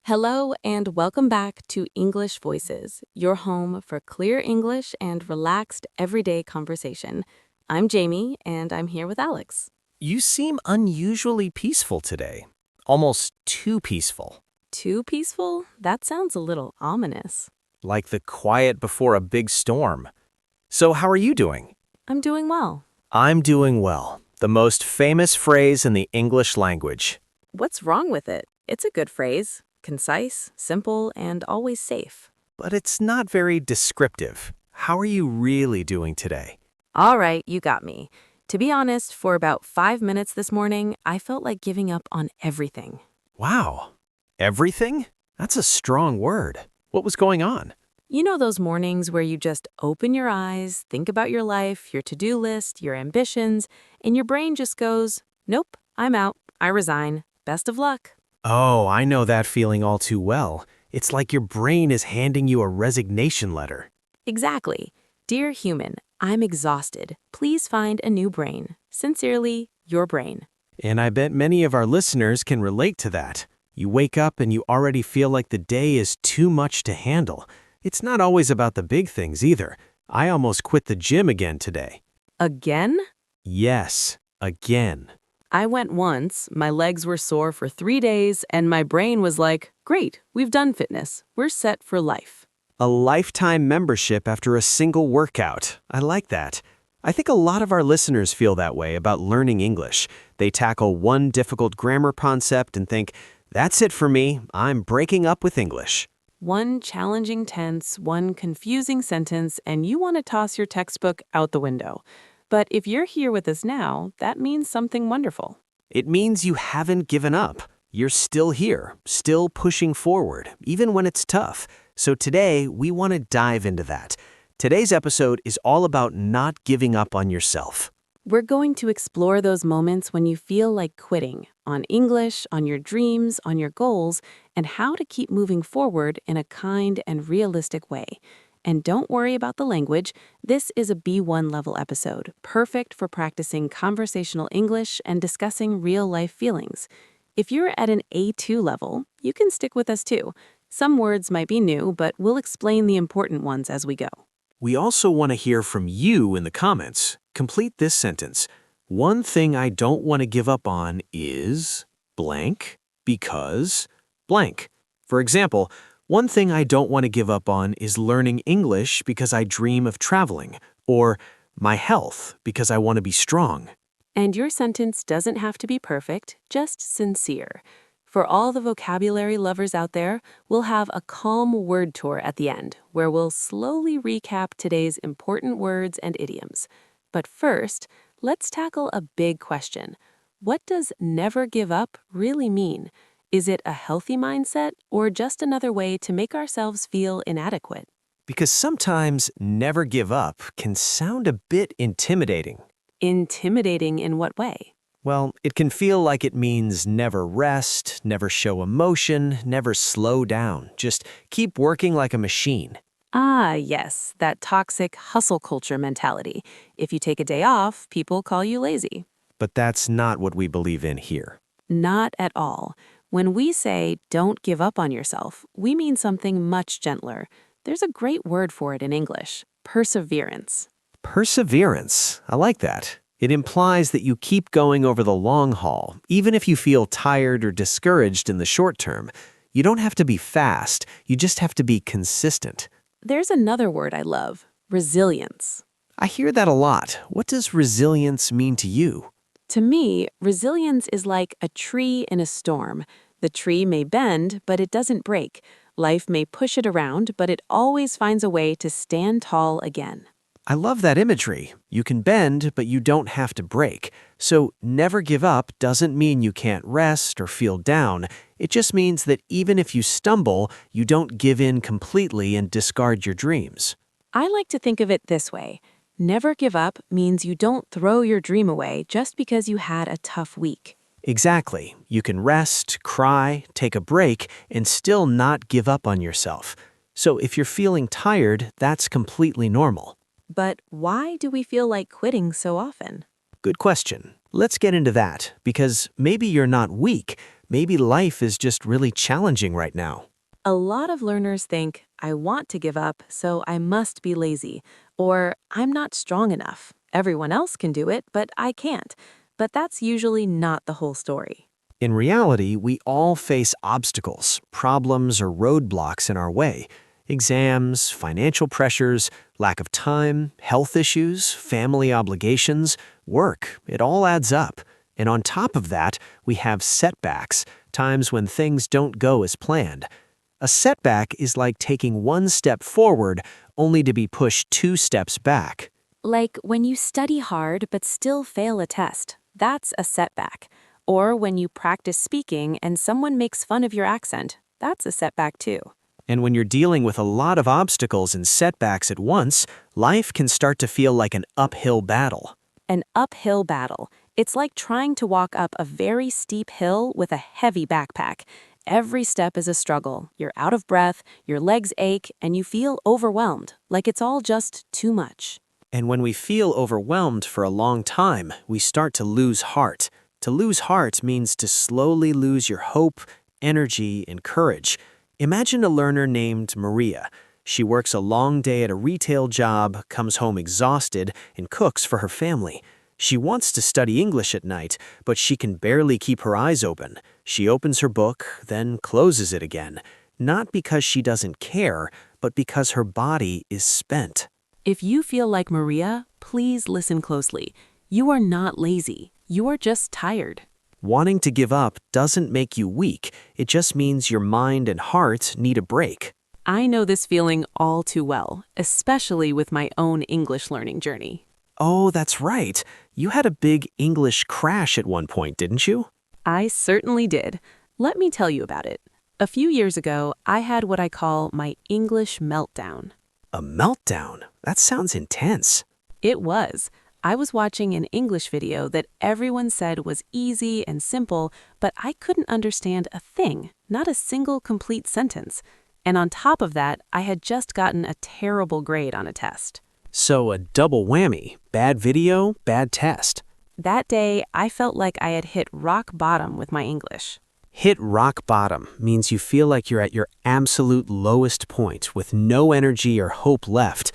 Hello and welcome back to English Voices, your home for clear English and relaxed everyday conversation. I'm Jamie and I'm here with Alex. You seem unusually peaceful today. Almost too peaceful. Too peaceful? That sounds a little ominous. Like the quiet before a big storm. So how are you doing? I'm doing well. I'm doing well. The most famous phrase in the English language. What's wrong with it? It's a good phrase. Concise, simple, and always safe. But it's not very descriptive. How are you really doing today? All right, you got me. To be honest, for about 5 minutes this morning, I felt like giving up on everything. Wow. Everything? That's a strong word. What was going on? You know those mornings where you just open your eyes, think about your life, your to-do list, your ambitions, and your brain just goes, nope, I'm out, I resign, best of luck. Oh, I know that feeling all too well. It's like your brain is handing you a resignation letter. Exactly. Dear human, I'm exhausted. Please find a new brain. Sincerely, your brain. And I bet many of our listeners can relate to that. You wake up and you already feel like the day is too much to handle. It's not always about the big things either. I almost quit the gym again today. Again? Yes, again. I went once, my legs were sore for 3 days, and my brain was like, great, we've done fitness. We're set for life. A lifetime membership after a single workout. I like that. I think a lot of our listeners feel that way about learning English. They tackle one difficult grammar concept and think, that's it for me, I'm breaking up with English. One challenging tense, one confusing sentence, and you want to toss your textbook out the window. But if you're here with us now, that means something wonderful. It means you haven't given up. You're still here, still pushing forward, even when it's tough. So today, we want to dive into that. Today's episode is all about not giving up on yourself. We're going to explore those moments when you feel like quitting on English, on your dreams, on your goals, and how to keep moving forward in a kind and realistic way. And don't worry about the language. This is a B1 level episode, perfect for practicing conversational English and discussing real-life feelings. If you're at an A2 level, you can stick with us too. Some words might be new, but we'll explain the important ones as we go. We also want to hear from you in the comments. Complete this sentence. One thing I don't want to give up on is blank because blank. For example, one thing I don't want to give up on is learning English because I dream of traveling, or my health because I want to be strong. And your sentence doesn't have to be perfect, just sincere. For all the vocabulary lovers out there, we'll have a calm word tour at the end, where we'll slowly recap today's important words and idioms. But first, let's tackle a big question. What does never give up really mean? Is it a healthy mindset or just another way to make ourselves feel inadequate? Because sometimes never give up can sound a bit intimidating. Intimidating in what way? Well, it can feel like it means never rest, never show emotion, never slow down. Just keep working like a machine. Ah, yes, that toxic hustle culture mentality. If you take a day off, people call you lazy. But that's not what we believe in here. Not at all. When we say don't give up on yourself, we mean something much gentler. There's a great word for it in English, perseverance. Perseverance. I like that. It implies that you keep going over the long haul, even if you feel tired or discouraged in the short term. You don't have to be fast, you just have to be consistent. There's another word I love, resilience. I hear that a lot. What does resilience mean to you? To me, resilience is like a tree in a storm. The tree may bend, but it doesn't break. Life may push it around, but it always finds a way to stand tall again. I love that imagery. You can bend, but you don't have to break. So never give up doesn't mean you can't rest or feel down. It just means that even if you stumble, you don't give in completely and discard your dreams. I like to think of it this way. Never give up means you don't throw your dream away just because you had a tough week. Exactly. You can rest, cry, take a break, and still not give up on yourself. So if you're feeling tired, that's completely normal. But why do we feel like quitting so often? Good question. Let's get into that, because maybe you're not weak, Maybe life is just really challenging right now. A lot of learners think, I want to give up, so I must be lazy, or I'm not strong enough. Everyone else can do it, but I can't. But that's usually not the whole story. In reality, we all face obstacles, problems, or roadblocks in our way. Exams, financial pressures, lack of time, health issues, family obligations, work. It all adds up. And on top of that, we have setbacks, times when things don't go as planned. A setback is like taking one step forward only to be pushed 2 steps back. Like when you study hard but still fail a test, that's a setback. Or when you practice speaking and someone makes fun of your accent, that's a setback too. And when you're dealing with a lot of obstacles and setbacks at once, life can start to feel like an uphill battle. An uphill battle. It's like trying to walk up a very steep hill with a heavy backpack. Every step is a struggle. You're out of breath, your legs ache, and you feel overwhelmed, like it's all just too much. And when we feel overwhelmed for a long time, we start to lose heart. To lose heart means to slowly lose your hope, energy, and courage. Imagine a learner named Maria. She works a long day at a retail job, comes home exhausted, and cooks for her family. She wants to study English at night, but she can barely keep her eyes open. She opens her book, then closes it again. Not because she doesn't care, but because her body is spent. If you feel like Maria, please listen closely. You are not lazy. You are just tired. Wanting to give up doesn't make you weak. It just means your mind and heart need a break. I know this feeling all too well, especially with my own English learning journey. Oh, that's right. You had a big English crash at one point, didn't you? I certainly did. Let me tell you about it. A few years ago, I had what I call my English meltdown. A meltdown? That sounds intense. It was. I was watching an English video that everyone said was easy and simple, but I couldn't understand a thing, not a single complete sentence. And on top of that, I had just gotten a terrible grade on a test. So a double whammy. Bad video, bad test. That day, I felt like I had hit rock bottom with my English. Hit rock bottom means you feel like you're at your absolute lowest point with no energy or hope left.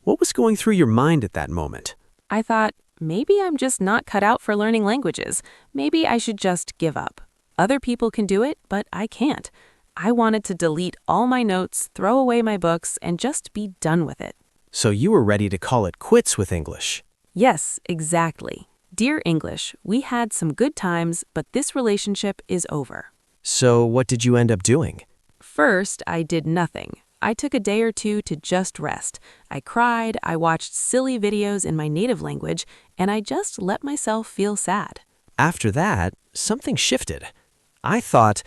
What was going through your mind at that moment? I thought, maybe I'm just not cut out for learning languages. Maybe I should just give up. Other people can do it, but I can't. I wanted to delete all my notes, throw away my books, and just be done with it. So you were ready to call it quits with English. Yes, exactly. Dear English, we had some good times, but this relationship is over. So what did you end up doing? First, I did nothing. I took a day or two to just rest. I cried, I watched silly videos in my native language, and I just let myself feel sad. After that, something shifted. I thought,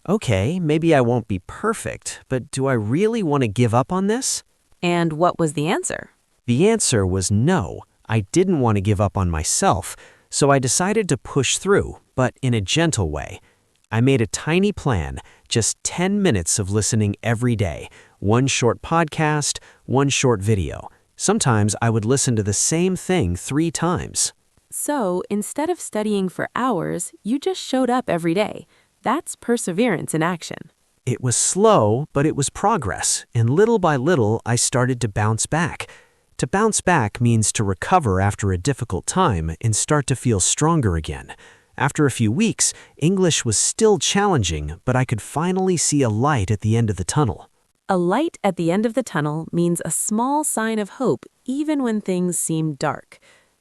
okay, maybe I won't be perfect, but do I really want to give up on this? And what was the answer? The answer was no. I didn't want to give up on myself, so I decided to push through, but in a gentle way. I made a tiny plan, just 10 minutes of listening every day, one short podcast, one short video. Sometimes I would listen to the same thing 3 times. So, instead of studying for hours, you just showed up every day. That's perseverance in action. It was slow, but it was progress, and little by little I started to bounce back. To bounce back means to recover after a difficult time and start to feel stronger again. After a few weeks, English was still challenging, but I could finally see a light at the end of the tunnel. A light at the end of the tunnel means a small sign of hope, even when things seem dark.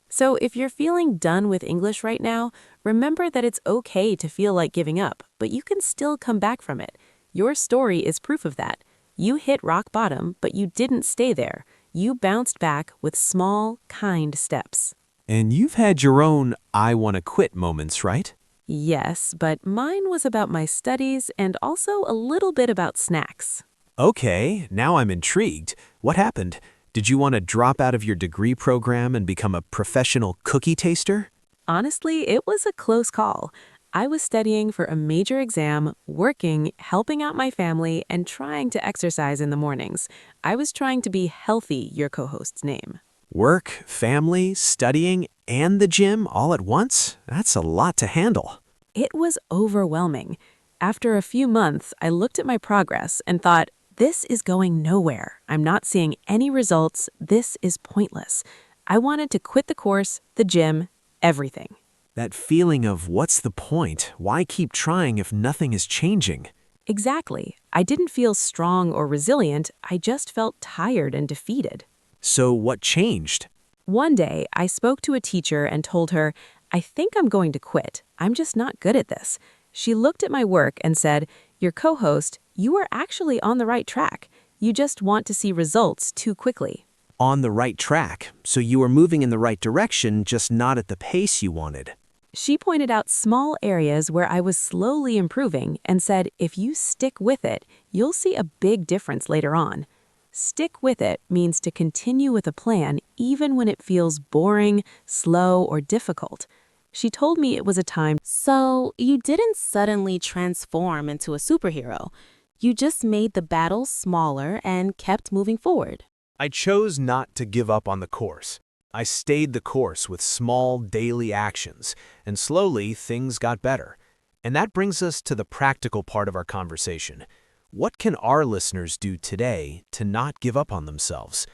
So if you're feeling done with English right now, remember that it's okay to feel like giving up, but you can still come back from it. Your story is proof of that. You hit rock bottom, but you didn't stay there. You bounced back with small, kind steps. And you've had your own I want to quit moments, right? Yes, but mine was about my studies and also a little bit about snacks. Okay, now I'm intrigued. What happened? Did you want to drop out of your degree program and become a professional cookie taster? Honestly, it was a close call. I was studying for a major exam, working, helping out my family, and trying to exercise in the mornings. I was trying to be healthy, your co-host's name. Work, family, studying, and the gym all at once? That's a lot to handle. It was overwhelming. After a few months, I looked at my progress and thought, this is going nowhere. I'm not seeing any results. This is pointless. I wanted to quit the course, the gym, everything. That feeling of what's the point? Why keep trying if nothing is changing? Exactly. I didn't feel strong or resilient. I just felt tired and defeated. So what changed? One day, I spoke to a teacher and told her, I think I'm going to quit. I'm just not good at this. She looked at my work and said, your co-host, you are actually on the right track. You just want to see results too quickly. On the right track, so you were moving in the right direction, just not at the pace you wanted. She pointed out small areas where I was slowly improving and said, if you stick with it, you'll see a big difference later on. Stick with it means to continue with a plan even when it feels boring, slow, or difficult. She told me it was a time. So, you didn't suddenly transform into a superhero. You just made the battle smaller and kept moving forward. I chose not to give up on the course. I stayed the course with small daily actions, and slowly things got better. And that brings us to the practical part of our conversation. What can our listeners do today to not give up on themselves?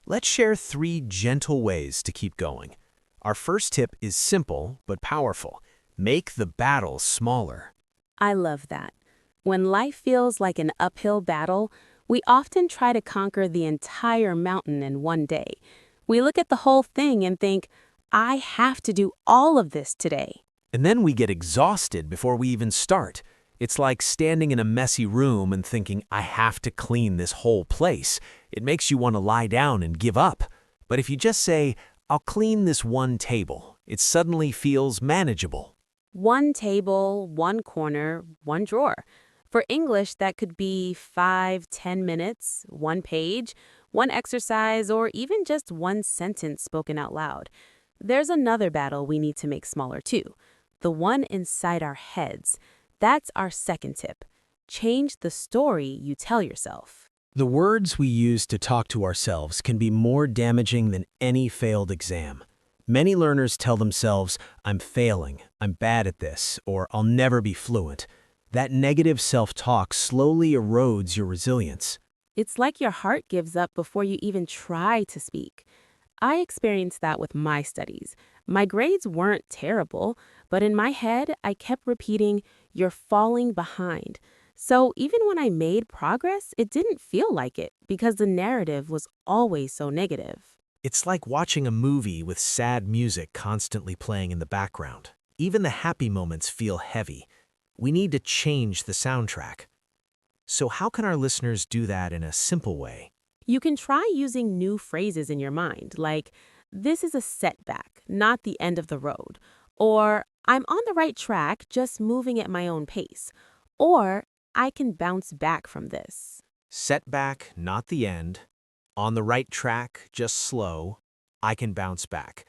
Let's share 3 gentle ways to keep going. Our first tip is simple but powerful. Make the battle smaller. I love that. When life feels like an uphill battle, we often try to conquer the entire mountain in one day. We look at the whole thing and think, I have to do all of this today. And then we get exhausted before we even start. It's like standing in a messy room and thinking, I have to clean this whole place. It makes you want to lie down and give up. But if you just say, I'll clean this one table, it suddenly feels manageable. One table, one corner, one drawer. For English, that could be 5–10 minutes, one page, one exercise, or even just one sentence spoken out loud. There's another battle we need to make smaller too, the one inside our heads. That's our second tip. Change the story you tell yourself. The words we use to talk to ourselves can be more damaging than any failed exam. Many learners tell themselves, I'm failing, I'm bad at this, or I'll never be fluent. That negative self-talk slowly erodes your resilience. It's like your heart gives up before you even try to speak. I experienced that with my studies. My grades weren't terrible, but in my head, I kept repeating, you're falling behind. So even when I made progress, it didn't feel like it because the narrative was always so negative. It's like watching a movie with sad music constantly playing in the background. Even the happy moments feel heavy. We need to change the soundtrack. So how can our listeners do that in a simple way? You can try using new phrases in your mind, like, this is a setback, not the end of the road. Or, I'm on the right track, just moving at my own pace. Or, I can bounce back from this. Setback, not the end. On the right track, just slow. I can bounce back.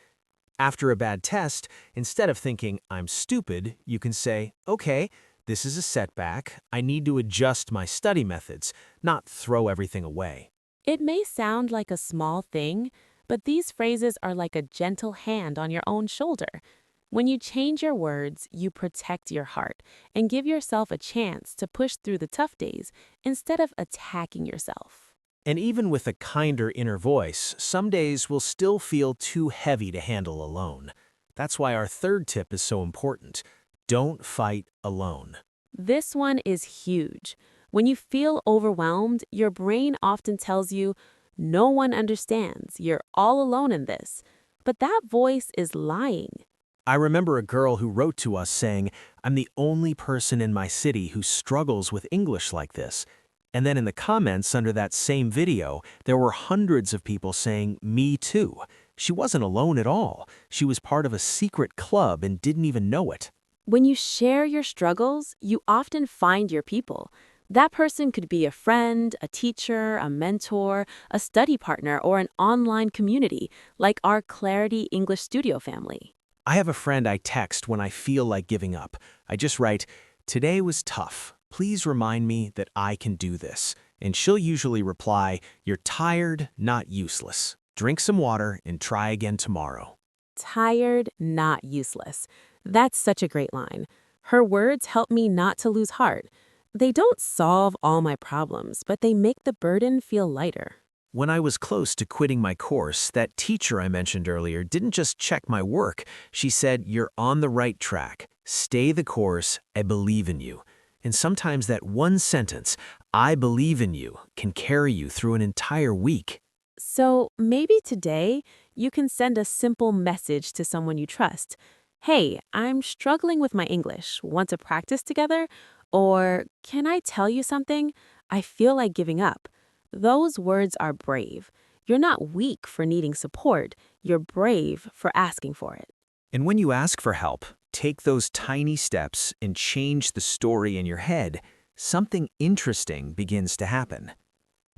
After a bad test, instead of thinking, I'm stupid, you can say, okay, this is a setback. I need to adjust my study methods, not throw everything away. It may sound like a small thing, but these phrases are like a gentle hand on your own shoulder. When you change your words, you protect your heart and give yourself a chance to push through the tough days instead of attacking yourself. And even with a kinder inner voice, some days will still feel too heavy to handle alone. That's why our third tip is so important. Don't fight alone. This one is huge. When you feel overwhelmed, your brain often tells you, no one understands, you're all alone in this. But that voice is lying. I remember a girl who wrote to us saying, I'm the only person in my city who struggles with English like this. And then in the comments under that same video, there were hundreds of people saying, me too. She wasn't alone at all. She was part of a secret club and didn't even know it. When you share your struggles, you often find your people. That person could be a friend, a teacher, a mentor, a study partner, or an online community, like our Clarity English Studio family. I have a friend I text when I feel like giving up. I just write, today was tough. Please remind me that I can do this. And she'll usually reply, you're tired, not useless. Drink some water and try again tomorrow. Tired, not useless. That's such a great line. Her words help me not to lose heart. They don't solve all my problems, but they make the burden feel lighter. When I was close to quitting my course, that teacher I mentioned earlier didn't just check my work. She said, "You're on the right track. Stay the course. I believe in you." And sometimes that one sentence, "I believe in you," can carry you through an entire week. So maybe today you can send a simple message to someone you trust. Hey, I'm struggling with my English. Want to practice together? Or can I tell you something? I feel like giving up. Those words are brave. You're not weak for needing support. You're brave for asking for it. And when you ask for help, take those tiny steps and change the story in your head. Something interesting begins to happen.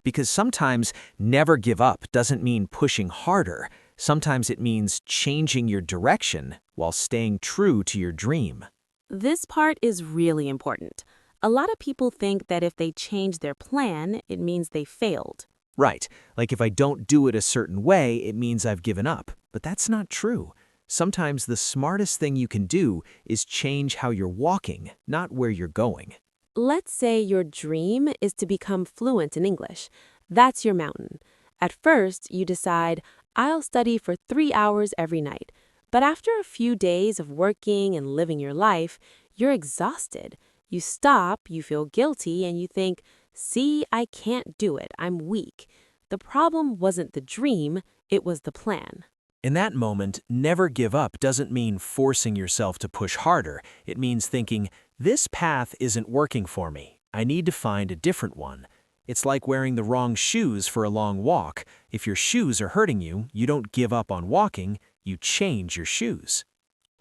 Because sometimes never give up doesn't mean pushing harder. Sometimes it means changing your direction while staying true to your dream. This part is really important. A lot of people think that if they change their plan, it means they failed. Right, like if I don't do it a certain way, it means I've given up. But that's not true. Sometimes the smartest thing you can do is change how you're walking, not where you're going. Let's say your dream is to become fluent in English. That's your mountain. At first, you decide, I'll study for 3 hours every night. But after a few days of working and living your life, you're exhausted. You stop, you feel guilty, and you think, see, I can't do it. I'm weak. The problem wasn't the dream, it was the plan. In that moment, never give up doesn't mean forcing yourself to push harder. It means thinking, this path isn't working for me. I need to find a different one. It's like wearing the wrong shoes for a long walk. If your shoes are hurting you, you don't give up on walking, you change your shoes.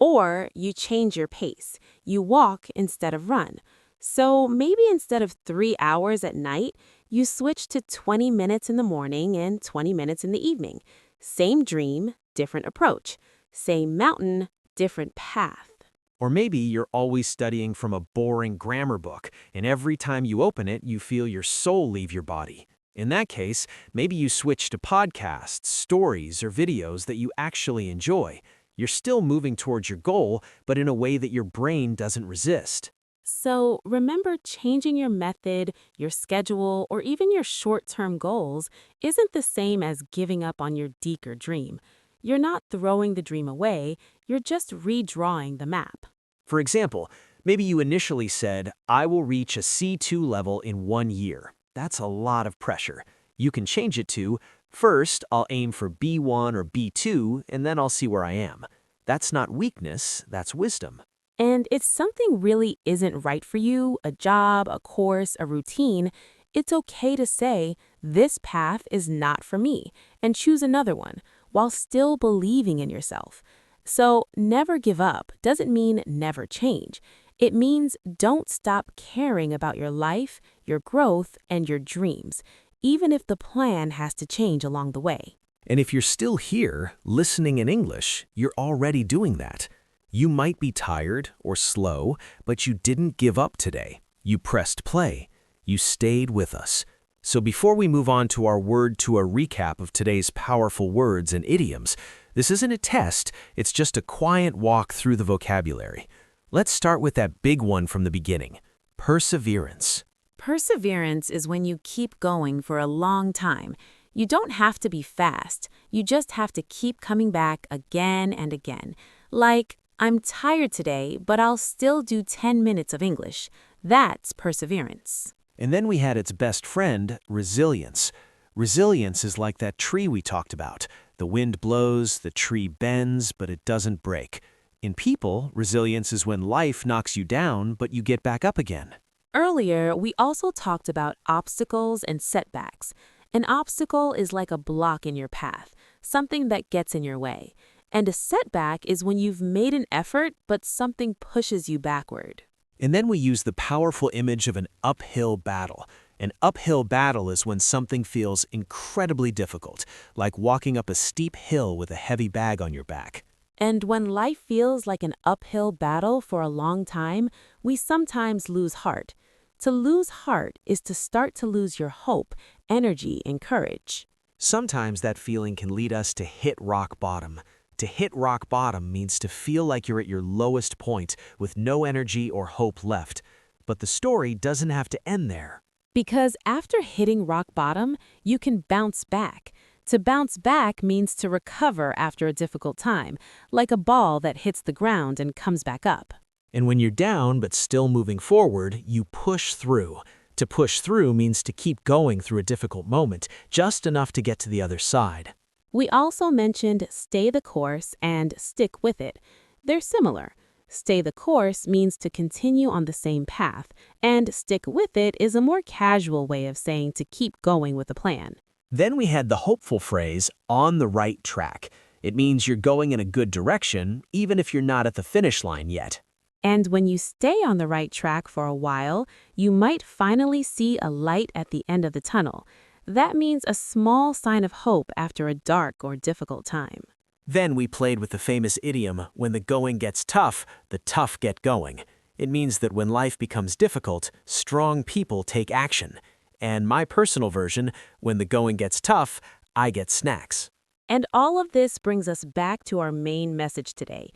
Or you change your pace. You walk instead of run. So maybe instead of 3 hours at night, you switch to 20 minutes in the morning and 20 minutes in the evening. Same dream, different approach. Same mountain, different path. Or maybe you're always studying from a boring grammar book, and every time you open it, you feel your soul leave your body. In that case, maybe you switch to podcasts, stories, or videos that you actually enjoy. You're still moving towards your goal, but in a way that your brain doesn't resist. So remember, changing your method, your schedule, or even your short-term goals isn't the same as giving up on your deeper dream. You're not throwing the dream away, you're just redrawing the map. For example, maybe you initially said, "I will reach a C2 level in 1 year." That's a lot of pressure. You can change it to, "First, I'll aim for B1 or B2, and then I'll see where I am." That's not weakness, that's wisdom. And if something really isn't right for you, a job, a course, a routine, it's okay to say, this path is not for me, and choose another one, while still believing in yourself. So never give up doesn't mean never change. It means don't stop caring about your life, your growth, and your dreams, even if the plan has to change along the way. And if you're still here, listening in English, you're already doing that. You might be tired or slow, but you didn't give up today. You pressed play. You stayed with us. So before we move on to our word to a recap of today's powerful words and idioms, this isn't a test, it's just a quiet walk through the vocabulary. Let's start with that big one from the beginning, perseverance. Perseverance is when you keep going for a long time. You don't have to be fast. You just have to keep coming back again and again. Like, I'm tired today, but I'll still do 10 minutes of English. That's perseverance. And then we had its best friend, resilience. Resilience is like that tree we talked about. The wind blows, the tree bends, but it doesn't break. In people, resilience is when life knocks you down, but you get back up again. Earlier, we also talked about obstacles and setbacks. An obstacle is like a block in your path, something that gets in your way. And a setback is when you've made an effort, but something pushes you backward. And then we use the powerful image of an uphill battle. An uphill battle is when something feels incredibly difficult, like walking up a steep hill with a heavy bag on your back. And when life feels like an uphill battle for a long time, we sometimes lose heart. To lose heart is to start to lose your hope, energy, and courage. Sometimes that feeling can lead us to hit rock bottom. To hit rock bottom means to feel like you're at your lowest point with no energy or hope left. But the story doesn't have to end there. Because after hitting rock bottom, you can bounce back. To bounce back means to recover after a difficult time, like a ball that hits the ground and comes back up. And when you're down but still moving forward, you push through. To push through means to keep going through a difficult moment, just enough to get to the other side. We also mentioned stay the course and stick with it. They're similar. Stay the course means to continue on the same path, and stick with it is a more casual way of saying to keep going with a plan. Then we had the hopeful phrase, on the right track. It means you're going in a good direction, even if you're not at the finish line yet. And when you stay on the right track for a while, you might finally see a light at the end of the tunnel. That means a small sign of hope after a dark or difficult time. Then we played with the famous idiom, when the going gets tough, the tough get going. It means that when life becomes difficult, strong people take action. And my personal version, when the going gets tough, I get snacks. And all of this brings us back to our main message today.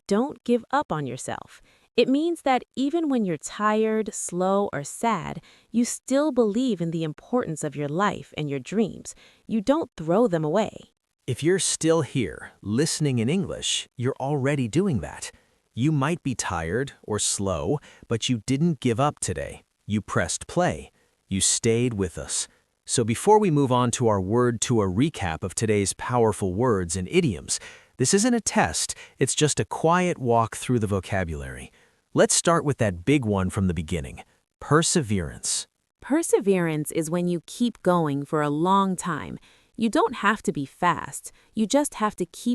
Don't give up on yourself. It means that even when you're tired, slow, or sad, you still believe in the importance of your life and your dreams. You don't throw them away. If you're still here, listening in English, you're already doing that. You might be tired or slow, but you didn't give up today. You pressed play. You stayed with us. So before we move on to our word tour recap of today's powerful words and idioms, this isn't a test, it's just a quiet walk through the vocabulary. Let's start with that big one from the beginning, perseverance. Perseverance is when you keep going for a long time. You don't have to be fast. You just have to keep